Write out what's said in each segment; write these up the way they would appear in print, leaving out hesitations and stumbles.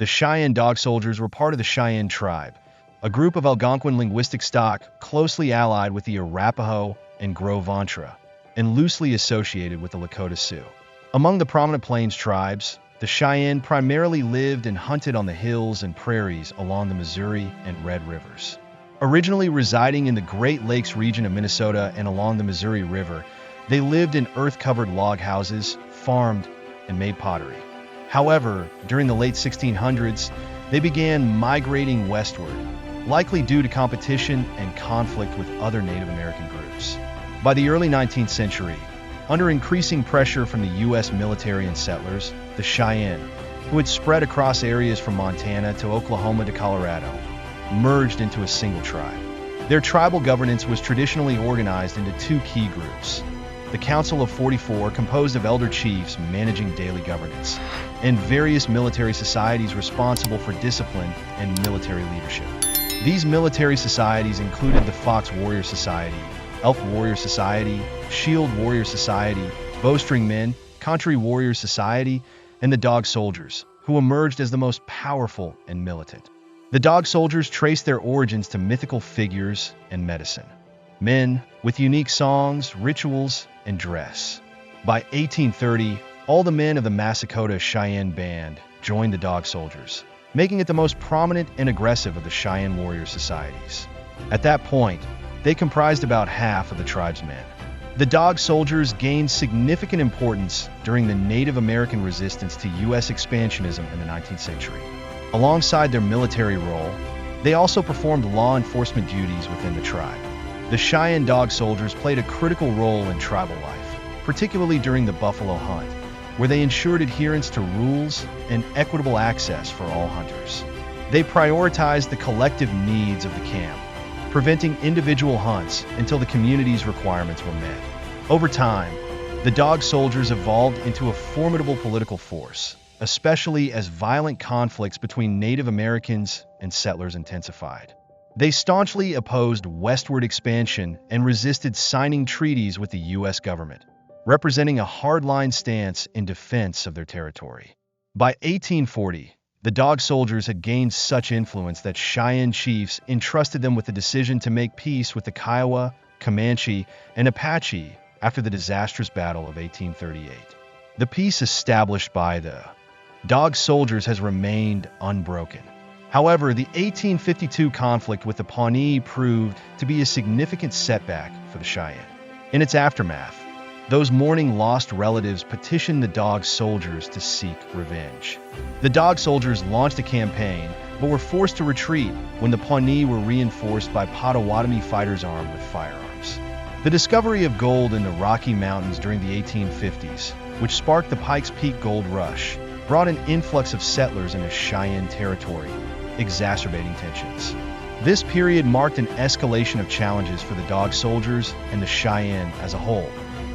The Cheyenne Dog Soldiers were part of the Cheyenne tribe, a group of Algonquin linguistic stock closely allied with the Arapaho and Gros-Ventre, and loosely associated with the Lakota Sioux. Among the prominent Plains tribes, the Cheyenne primarily lived and hunted on the hills and prairies along the Missouri and Red Rivers. Originally residing in the Great Lakes region of Minnesota and along the Missouri River, they lived in earth-covered log houses, farmed, and made pottery. However, during the late 1600s, they began migrating westward, likely due to competition and conflict with other Native American groups. By the early 19th century, under increasing pressure from the U.S. military and settlers, the Cheyenne, who had spread across areas from Montana to Oklahoma to Colorado, merged into a single tribe. Their tribal governance was traditionally organized into two key groups: the Council of 44, composed of elder chiefs managing daily governance, and various military societies responsible for discipline and military leadership. These military societies included the Fox Warrior Society, Elk Warrior Society, Shield Warrior Society, Bowstring Men, Country Warrior Society, and the Dog Soldiers, who emerged as the most powerful and militant. The Dog Soldiers traced their origins to mythical figures and medicine. Men with unique songs, rituals, and dress. By 1830, all the men of the Massacre Cheyenne Band joined the Dog Soldiers, making it the most prominent and aggressive of the Cheyenne warrior societies. At that point, they comprised about half of the tribe's men. The Dog Soldiers gained significant importance during the Native American resistance to U.S. expansionism in the 19th century. Alongside their military role, they also performed law enforcement duties within the tribe. The Cheyenne Dog Soldiers played a critical role in tribal life, particularly during the buffalo hunt, where they ensured adherence to rules and equitable access for all hunters. They prioritized the collective needs of the camp, preventing individual hunts until the community's requirements were met. Over time, the Dog Soldiers evolved into a formidable political force, especially as violent conflicts between Native Americans and settlers intensified. They staunchly opposed westward expansion and resisted signing treaties with the U.S. government, representing a hardline stance in defense of their territory. By 1840, the Dog Soldiers had gained such influence that Cheyenne chiefs entrusted them with the decision to make peace with the Kiowa, Comanche, and Apache after the disastrous Battle of 1838. The peace established by the Dog Soldiers has remained unbroken. However, the 1852 conflict with the Pawnee proved to be a significant setback for the Cheyenne. In its aftermath, those mourning lost relatives petitioned the Dog Soldiers to seek revenge. The Dog Soldiers launched a campaign, but were forced to retreat when the Pawnee were reinforced by Potawatomi fighters armed with firearms. The discovery of gold in the Rocky Mountains during the 1850s, which sparked the Pikes Peak Gold Rush, brought an influx of settlers into Cheyenne territory, exacerbating tensions. This period marked an escalation of challenges for the Dog Soldiers and the Cheyenne as a whole,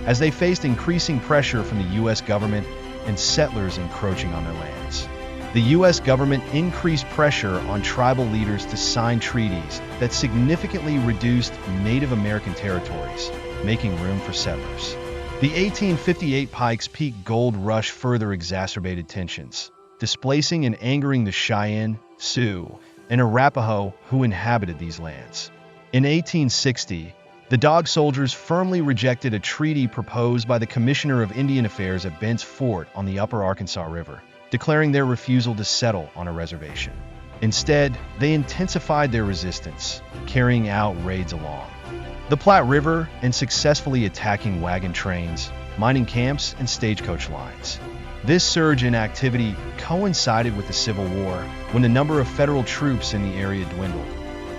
as they faced increasing pressure from the U.S. government and settlers encroaching on their lands. The U.S. government increased pressure on tribal leaders to sign treaties that significantly reduced Native American territories, making room for settlers. The 1858 Pikes Peak Gold Rush further exacerbated tensions, displacing and angering the Cheyenne, Sioux, and Arapaho who inhabited these lands. In 1860, the Dog Soldiers firmly rejected a treaty proposed by the Commissioner of Indian Affairs at Bent's Fort on the Upper Arkansas River, declaring their refusal to settle on a reservation. Instead, they intensified their resistance, carrying out raids along the Platte River and successfully attacking wagon trains, mining camps, and stagecoach lines. This surge in activity coincided with the Civil War, when the number of federal troops in the area dwindled,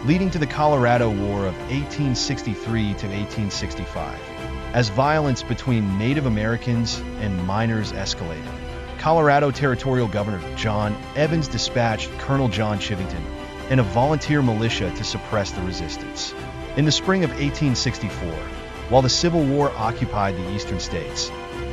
leading to the Colorado War of 1863 to 1865. As violence between Native Americans and miners escalated, Colorado Territorial Governor John Evans dispatched Colonel John Chivington and a volunteer militia to suppress the resistance. In the spring of 1864, while the Civil War occupied the eastern states,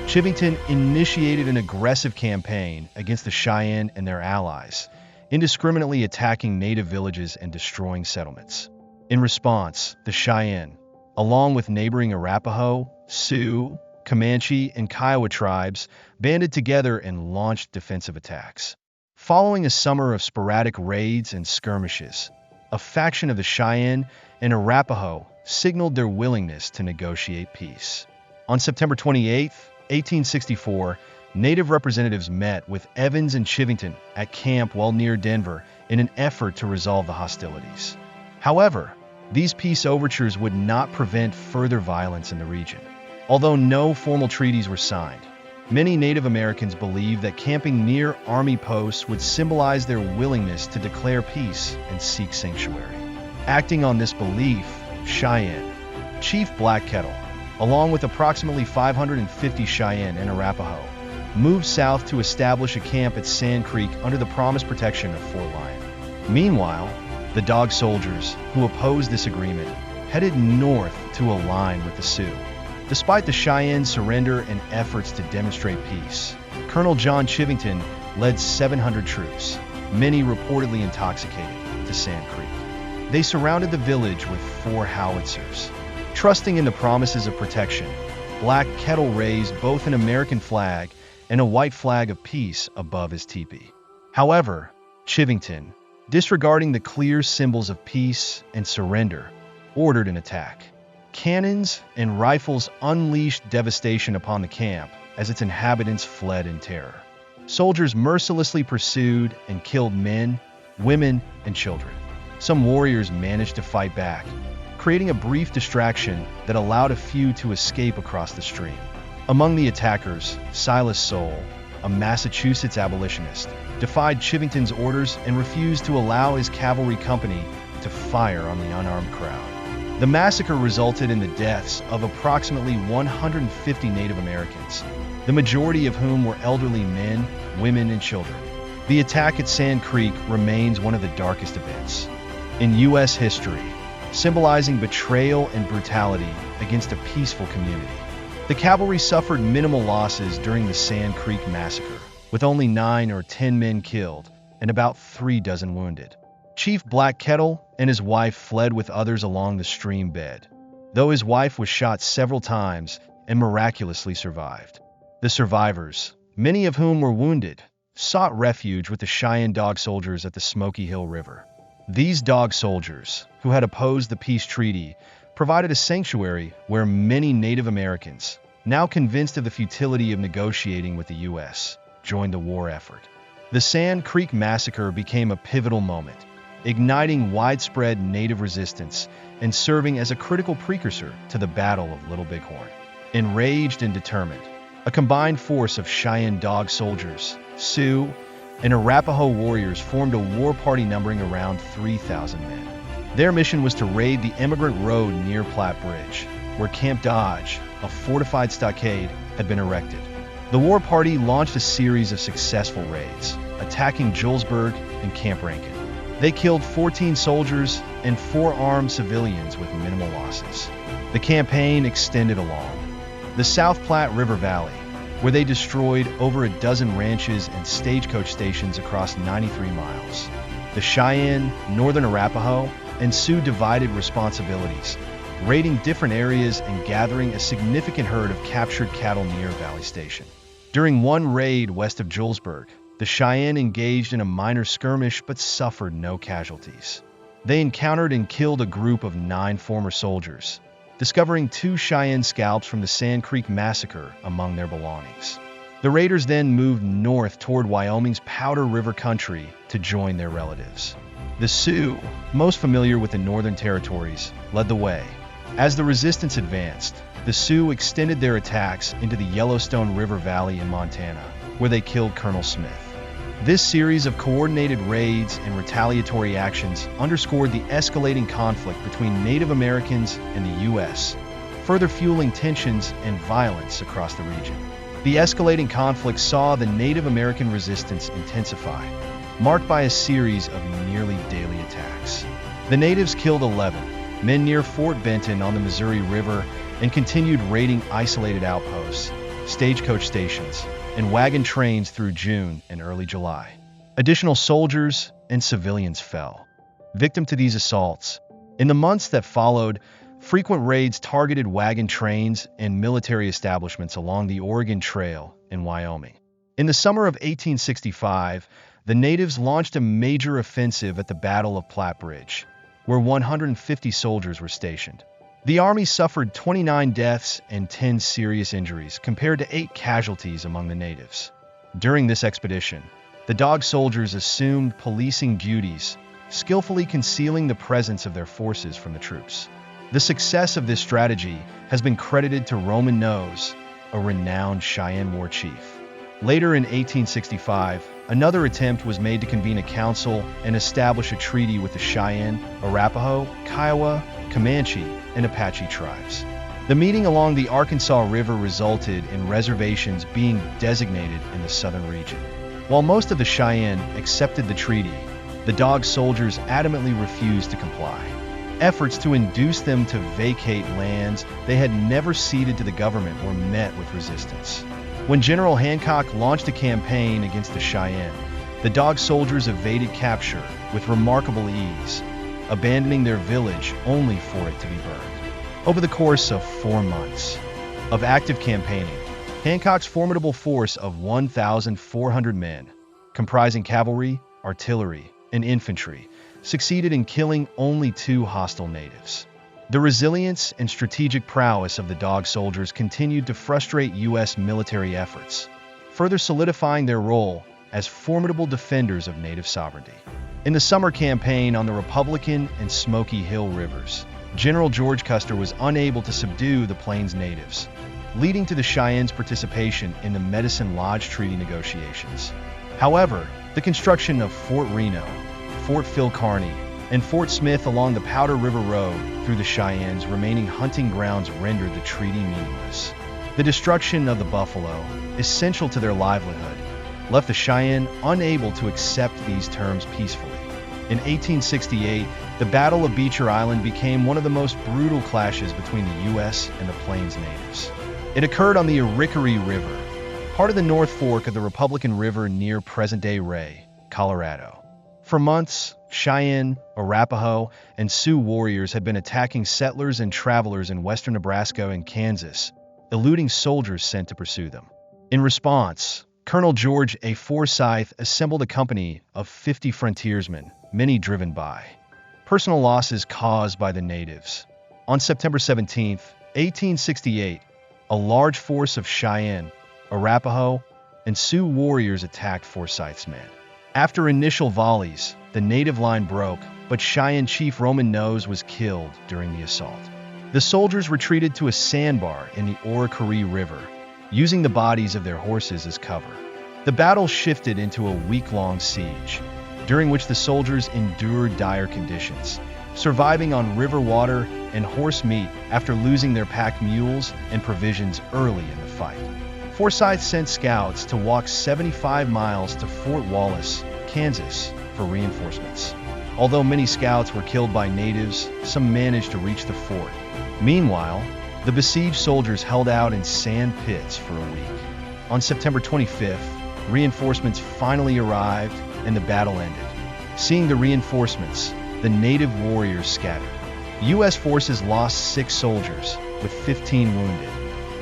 Chivington initiated an aggressive campaign against the Cheyenne and their allies, indiscriminately attacking native villages and destroying settlements. In response, the Cheyenne, along with neighboring Arapaho, Sioux, Comanche, and Kiowa tribes, banded together and launched defensive attacks. Following a summer of sporadic raids and skirmishes, a faction of the Cheyenne and Arapaho signaled their willingness to negotiate peace. On September 28, 1864, Native representatives met with Evans and Chivington at camp well near Denver in an effort to resolve the hostilities. However, these peace overtures would not prevent further violence in the region. Although no formal treaties were signed, many Native Americans believed that camping near army posts would symbolize their willingness to declare peace and seek sanctuary. Acting on this belief, Cheyenne, Chief Black Kettle, along with approximately 550 Cheyenne and Arapaho, moved south to establish a camp at Sand Creek under the promised protection of Fort Lyon. Meanwhile, the Dog Soldiers, who opposed this agreement, headed north to align with the Sioux. Despite the Cheyenne's surrender and efforts to demonstrate peace, Colonel John Chivington led 700 troops, many reportedly intoxicated, to Sand Creek. They surrounded the village with 4 howitzers. Trusting in the promises of protection, Black Kettle raised both an American flag and a white flag of peace above his teepee. However, Chivington, disregarding the clear symbols of peace and surrender, ordered an attack. Cannons and rifles unleashed devastation upon the camp as its inhabitants fled in terror. Soldiers mercilessly pursued and killed men, women, and children. Some warriors managed to fight back, creating a brief distraction that allowed a few to escape across the stream. Among the attackers, Silas Soule, a Massachusetts abolitionist, defied Chivington's orders and refused to allow his cavalry company to fire on the unarmed crowd. The massacre resulted in the deaths of approximately 150 Native Americans, the majority of whom were elderly men, women, and children. The attack at Sand Creek remains one of the darkest events in U.S. history, symbolizing betrayal and brutality against a peaceful community. The cavalry suffered minimal losses during the Sand Creek massacre, with only 9 or 10 men killed and about 3 dozen wounded. Chief Black Kettle and his wife fled with others along the stream bed, though his wife was shot several times and miraculously survived. The survivors, many of whom were wounded, sought refuge with the Cheyenne Dog Soldiers at the Smoky Hill River. These Dog Soldiers, who had opposed the peace treaty, provided a sanctuary where many Native Americans, now convinced of the futility of negotiating with the U.S., joined the war effort. The Sand Creek Massacre became a pivotal moment, igniting widespread Native resistance and serving as a critical precursor to the Battle of Little Bighorn. Enraged and determined, a combined force of Cheyenne Dog Soldiers, Sioux, and Arapaho warriors formed a war party numbering around 3,000 men. Their mission was to raid the Emigrant Road near Platte Bridge, where Camp Dodge, a fortified stockade, had been erected. The war party launched a series of successful raids, attacking Julesburg and Camp Rankin. They killed 14 soldiers and 4 armed civilians with minimal losses. The campaign extended along the South Platte River Valley, where they destroyed over a dozen ranches and stagecoach stations across 93 miles. The Cheyenne, Northern Arapaho, and Sioux divided responsibilities, raiding different areas and gathering a significant herd of captured cattle near Valley Station. During one raid west of Julesburg, the Cheyenne engaged in a minor skirmish but suffered no casualties. They encountered and killed a group of 9 former soldiers, discovering 2 Cheyenne scalps from the Sand Creek Massacre among their belongings. The raiders then moved north toward Wyoming's Powder River country to join their relatives. The Sioux, most familiar with the Northern Territories, led the way. As the resistance advanced, the Sioux extended their attacks into the Yellowstone River Valley in Montana, where they killed Colonel Smith. This series of coordinated raids and retaliatory actions underscored the escalating conflict between Native Americans and the U.S., further fueling tensions and violence across the region. The escalating conflict saw the Native American resistance intensify, marked by a series of nearly daily attacks. The natives killed 11 men near Fort Benton on the Missouri River and continued raiding isolated outposts, stagecoach stations, and wagon trains through June and early July. Additional soldiers and civilians fell victim to these assaults. In the months that followed, frequent raids targeted wagon trains and military establishments along the Oregon Trail in Wyoming. In the summer of 1865, the natives launched a major offensive at the Battle of Platte Bridge, where 150 soldiers were stationed. The army suffered 29 deaths and 10 serious injuries, compared to 8 casualties among the natives. During this expedition, the Dog soldiers assumed policing duties, skillfully concealing the presence of their forces from the troops. The success of this strategy has been credited to Roman Nose, a renowned Cheyenne war chief. Later in 1865, another attempt was made to convene a council and establish a treaty with the Cheyenne, Arapaho, Kiowa, Comanche, and Apache tribes. The meeting along the Arkansas River resulted in reservations being designated in the southern region. While most of the Cheyenne accepted the treaty, the Dog soldiers adamantly refused to comply. Efforts to induce them to vacate lands they had never ceded to the government were met with resistance. When General Hancock launched a campaign against the Cheyenne, the Dog soldiers evaded capture with remarkable ease, abandoning their village only for it to be burned. Over the course of 4 months of active campaigning, Hancock's formidable force of 1,400 men, comprising cavalry, artillery, and infantry, succeeded in killing only 2 hostile natives. The resilience and strategic prowess of the Dog soldiers continued to frustrate U.S. military efforts, further solidifying their role as formidable defenders of native sovereignty. In the summer campaign on the Republican and Smoky Hill rivers, General George Custer was unable to subdue the Plains natives, leading to the Cheyennes' participation in the Medicine Lodge Treaty negotiations. However, the construction of Fort Reno, Fort Phil Kearny, and Fort Smith along the Powder River Road through the Cheyennes' remaining hunting grounds rendered the treaty meaningless. The destruction of the buffalo, essential to their livelihood, left the Cheyenne unable to accept these terms peacefully. In 1868, the Battle of Beecher Island became one of the most brutal clashes between the U.S. and the Plains natives. It occurred on the Arickaree River, part of the North Fork of the Republican River near present-day Ray, Colorado. For months, Cheyenne, Arapaho, and Sioux warriors had been attacking settlers and travelers in western Nebraska and Kansas, eluding soldiers sent to pursue them. In response, Colonel George A. Forsyth assembled a company of 50 frontiersmen, many driven by personal losses caused by the natives. On September 17, 1868, a large force of Cheyenne, Arapaho, and Sioux warriors attacked Forsyth's men. After initial volleys, the native line broke, but Cheyenne chief Roman Nose was killed during the assault. The soldiers retreated to a sandbar in the Arickaree River, using the bodies of their horses as cover. The battle shifted into a week-long siege, during which the soldiers endured dire conditions, surviving on river water and horse meat after losing their pack mules and provisions early in the fight. Forsyth sent scouts to walk 75 miles to Fort Wallace, Kansas, for reinforcements. Although many scouts were killed by natives, some managed to reach the fort. Meanwhile, the besieged soldiers held out in sand pits for a week. On September 25th, reinforcements finally arrived and the battle ended. Seeing the reinforcements, the native warriors scattered. U.S. forces lost 6 soldiers, with 15 wounded.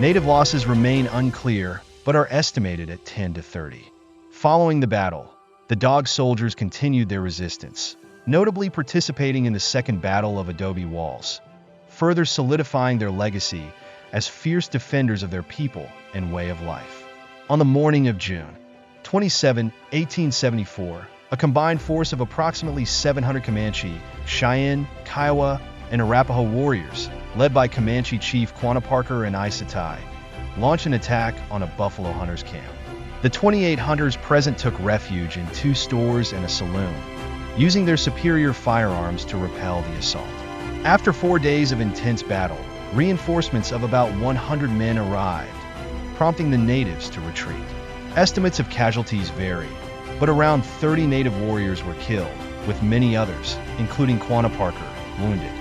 Native losses remain unclear, but are estimated at 10 to 30. Following the battle, the Dog soldiers continued their resistance, notably participating in the Second Battle of Adobe Walls, further solidifying their legacy as fierce defenders of their people and way of life. On the morning of June 27, 1874, a combined force of approximately 700 Comanche, Cheyenne, Kiowa, and Arapaho warriors, led by Comanche chief Quanah and Isa Tai, launched an attack on a buffalo hunters' camp. The 28 hunters present took refuge in 2 stores and a saloon, using their superior firearms to repel the assault. After 4 days of intense battle, reinforcements of about 100 men arrived, prompting the natives to retreat. Estimates of casualties vary, but around 30 native warriors were killed, with many others, including Quanah Parker, wounded.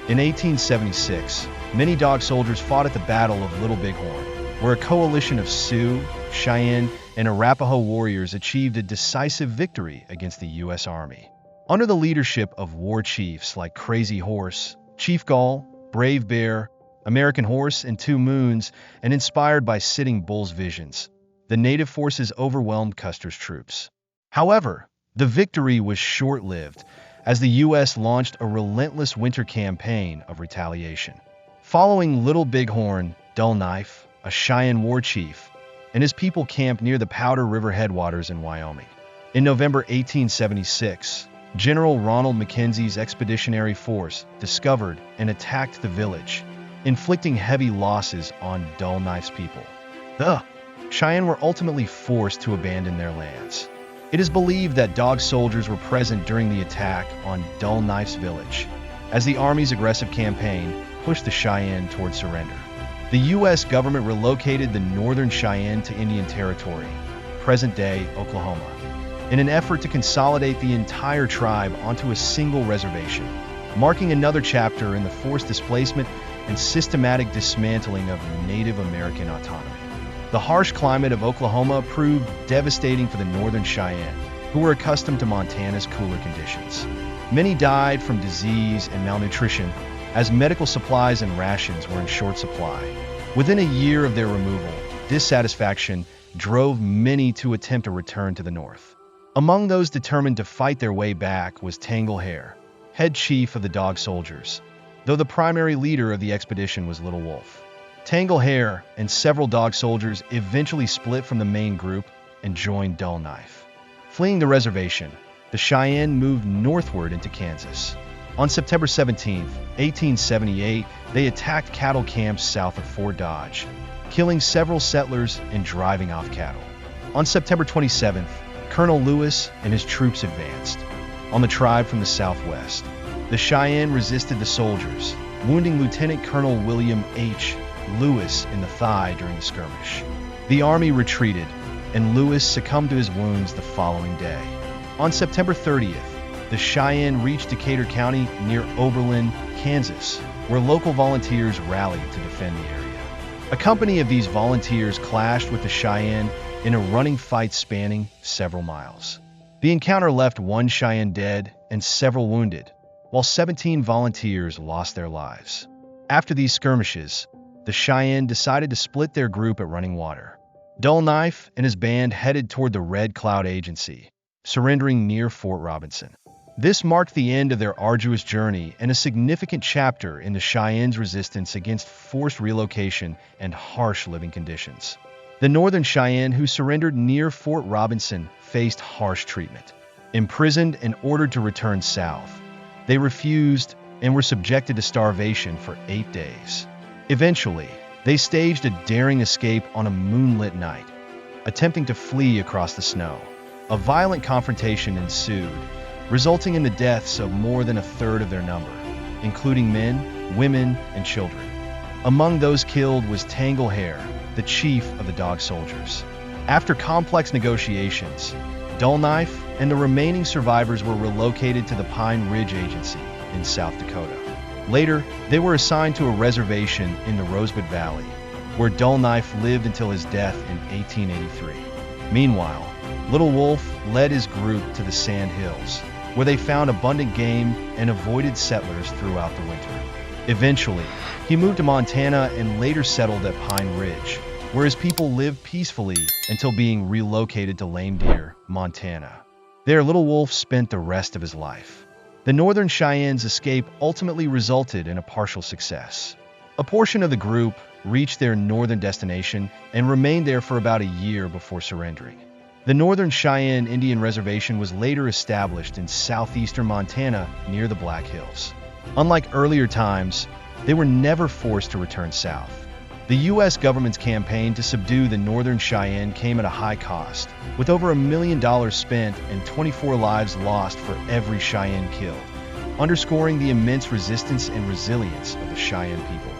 In 1876, many Dog soldiers fought at the Battle of Little Bighorn, where a coalition of Sioux, Cheyenne, and Arapaho warriors achieved a decisive victory against the U.S. Army. Under the leadership of war chiefs like Crazy Horse, Chief Gall, Brave Bear, American Horse, and Two Moons, and inspired by Sitting Bull's visions, the native forces overwhelmed Custer's troops. However, The victory was short-lived, as the U.S. launched a relentless winter campaign of retaliation. Following Little Bighorn, Dull Knife, a Cheyenne war chief, and his people camped near the Powder River headwaters in Wyoming. In November 1876, General Ronald Mackenzie's expeditionary force discovered and attacked the village, inflicting heavy losses on Dull Knife's people. The Cheyenne were ultimately forced to abandon their lands. It is believed that Dog soldiers were present during the attack on Dull Knife's village, as the Army's aggressive campaign pushed the Cheyenne toward surrender. The U.S. government relocated the Northern Cheyenne to Indian Territory, present-day Oklahoma, in an effort to consolidate the entire tribe onto a single reservation, marking another chapter in the forced displacement and systematic dismantling of Native American autonomy. The harsh climate of Oklahoma proved devastating for the Northern Cheyenne, who were accustomed to Montana's cooler conditions. Many died from disease and malnutrition, as medical supplies and rations were in short supply. Within a year of their removal, dissatisfaction drove many to attempt a return to the north. Among those determined to fight their way back was Tangle Hare, head chief of the Dog soldiers, though the primary leader of the expedition was Little Wolf. Tangle Hare and several Dog soldiers eventually split from the main group and joined Dull Knife. Fleeing the reservation, the Cheyenne moved northward into Kansas. On September 17, 1878, they attacked cattle camps south of Fort Dodge, killing several settlers and driving off cattle. On September 27th, Colonel Lewis and his troops advanced on the tribe from the southwest. The Cheyenne resisted the soldiers, wounding Lieutenant Colonel William H. Lewis in the thigh during the skirmish. The army retreated, and Lewis succumbed to his wounds the following day. On September 30th, the Cheyenne reached Decatur County near Oberlin, Kansas, where local volunteers rallied to defend the area. A company of these volunteers clashed with the Cheyenne in a running fight spanning several miles. The encounter left one Cheyenne dead and several wounded, while 17 volunteers lost their lives. After these skirmishes, the Cheyenne decided to split their group at Running Water. Dull Knife and his band headed toward the Red Cloud Agency, surrendering near Fort Robinson. This marked the end of their arduous journey and a significant chapter in the Cheyenne's resistance against forced relocation and harsh living conditions. The Northern Cheyenne who surrendered near Fort Robinson faced harsh treatment. Imprisoned and ordered to return south, they refused and were subjected to starvation for 8 days. Eventually, they staged a daring escape on a moonlit night, attempting to flee across the snow. A violent confrontation ensued, resulting in the deaths of more than a third of their number, including men, women, and children. Among those killed was Tangle Hare, the chief of the Dog soldiers. After complex negotiations, Dull Knife and the remaining survivors were relocated to the Pine Ridge Agency in South Dakota. Later, they were assigned to a reservation in the Rosebud Valley, where Dull Knife lived until his death in 1883. Meanwhile, Little Wolf led his group to the Sand Hills, where they found abundant game and avoided settlers throughout the winter. Eventually, he moved to Montana and later settled at Pine Ridge, where his people lived peacefully until being relocated to Lame Deer, Montana. There, Little Wolf spent the rest of his life. The Northern Cheyenne's escape ultimately resulted in a partial success. A portion of the group reached their northern destination and remained there for about a year before surrendering. The Northern Cheyenne Indian Reservation was later established in southeastern Montana near the Black Hills. Unlike earlier times, they were never forced to return south. The U.S. government's campaign to subdue the Northern Cheyenne came at a high cost, with over $1 million spent and 24 lives lost for every Cheyenne killed, underscoring the immense resistance and resilience of the Cheyenne people.